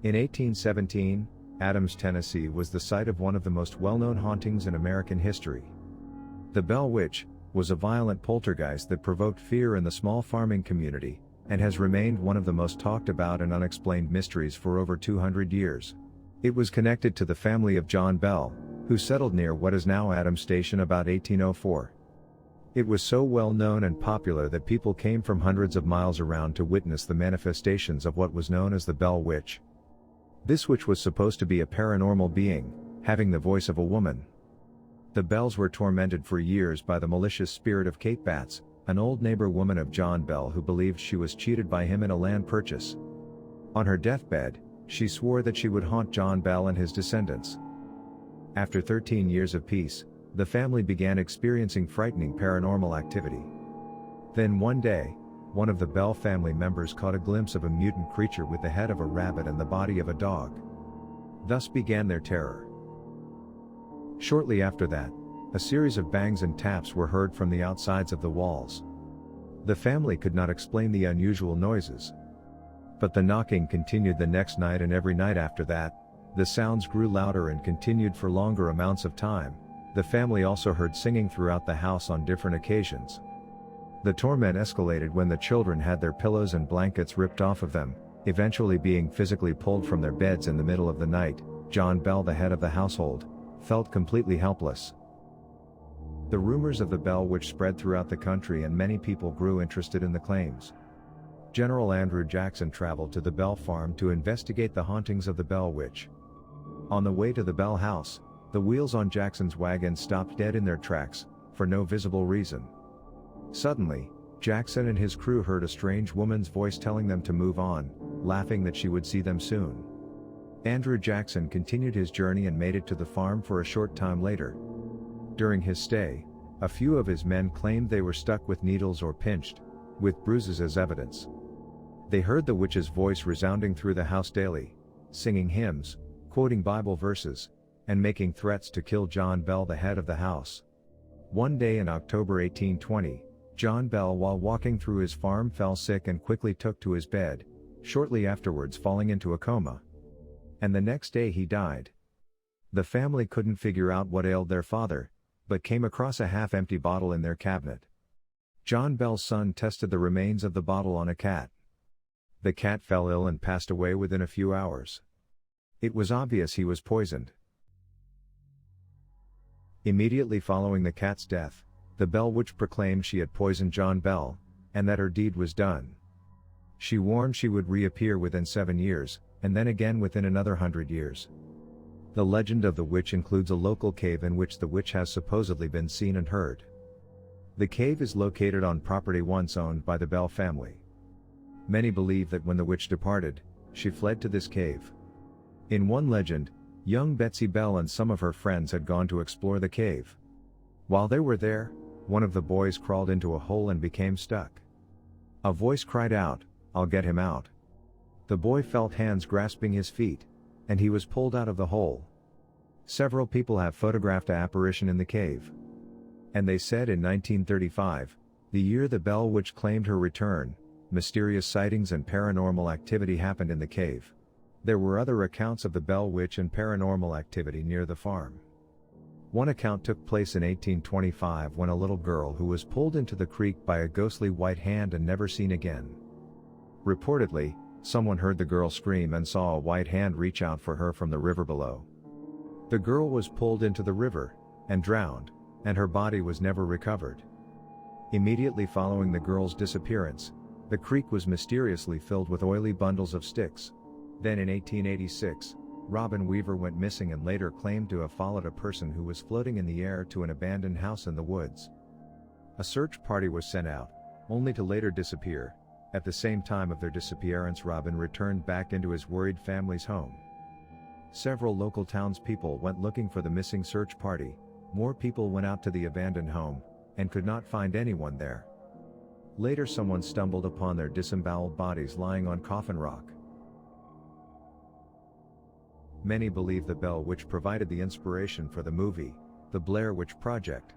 In 1817, Adams, Tennessee was the site of one of the most well-known hauntings in American history. The Bell Witch was a violent poltergeist that provoked fear in the small farming community, and has remained one of the most talked about and unexplained mysteries for over 200 years. It was connected to the family of John Bell, who settled near what is now Adams Station about 1804. It was so well known and popular that people came from hundreds of miles around to witness the manifestations of what was known as the Bell Witch. This witch was supposed to be a paranormal being, having the voice of a woman. The Bells were tormented for years by the malicious spirit of Kate Batts, an old neighbor woman of John Bell who believed she was cheated by him in a land purchase. On her deathbed, she swore that she would haunt John Bell and his descendants. After 13 years of peace, the family began experiencing frightening paranormal activity. Then one day, one of the Bell family members caught a glimpse of a mutant creature with the head of a rabbit and the body of a dog. Thus began their terror. Shortly after that, a series of bangs and taps were heard from the outsides of the walls. The family could not explain the unusual noises. But the knocking continued the next night, and every night after that, the sounds grew louder and continued for longer amounts of time. The family also heard singing throughout the house on different occasions. The torment escalated when the children had their pillows and blankets ripped off of them, eventually being physically pulled from their beds in the middle of the night. John Bell, the head of the household, felt completely helpless. The rumors of the Bell Witch spread throughout the country, and many people grew interested in the claims. General Andrew Jackson traveled to the Bell farm to investigate the hauntings of the Bell Witch. On the way to the Bell house, the wheels on Jackson's wagon stopped dead in their tracks, for no visible reason. Suddenly, Jackson and his crew heard a strange woman's voice telling them to move on, laughing that she would see them soon. Andrew Jackson continued his journey and made it to the farm for a short time later. During his stay, a few of his men claimed they were stuck with needles or pinched, with bruises as evidence. They heard the witch's voice resounding through the house daily, singing hymns, quoting Bible verses, and making threats to kill John Bell, the head of the house. One day in October 1820, John Bell, while walking through his farm, fell sick and quickly took to his bed, shortly afterwards falling into a coma. And the next day he died. The family couldn't figure out what ailed their father, but came across a half-empty bottle in their cabinet. John Bell's son tested the remains of the bottle on a cat. The cat fell ill and passed away within a few hours. It was obvious he was poisoned. Immediately following the cat's death, the Bell Witch proclaimed she had poisoned John Bell, and that her deed was done. She warned she would reappear within 7 years, and then again within another 100 years. The legend of the witch includes a local cave in which the witch has supposedly been seen and heard. The cave is located on property once owned by the Bell family. Many believe that when the witch departed, she fled to this cave. In one legend, young Betsy Bell and some of her friends had gone to explore the cave. While they were there, one of the boys crawled into a hole and became stuck. A voice cried out, "I'll get him out." The boy felt hands grasping his feet, and he was pulled out of the hole. Several people have photographed an apparition in the cave. And they said in 1935, the year the Bell Witch claimed her return, mysterious sightings and paranormal activity happened in the cave. There were other accounts of the Bell Witch and paranormal activity near the farm. One account took place in 1825 when a little girl who was pulled into the creek by a ghostly white hand and never seen again. Reportedly, someone heard the girl scream and saw a white hand reach out for her from the river below. The girl was pulled into the river, and drowned, and her body was never recovered. Immediately following the girl's disappearance, the creek was mysteriously filled with oily bundles of sticks. Then in 1886, Robin Weaver went missing and later claimed to have followed a person who was floating in the air to an abandoned house in the woods. A search party was sent out, only to later disappear. At the same time of their disappearance, Robin returned back into his worried family's home. Several local townspeople went looking for the missing search party. More people went out to the abandoned home, and could not find anyone there. Later someone stumbled upon their disemboweled bodies lying on Coffin Rock. Many believe the Bell Witch provided the inspiration for the movie, The Blair Witch Project.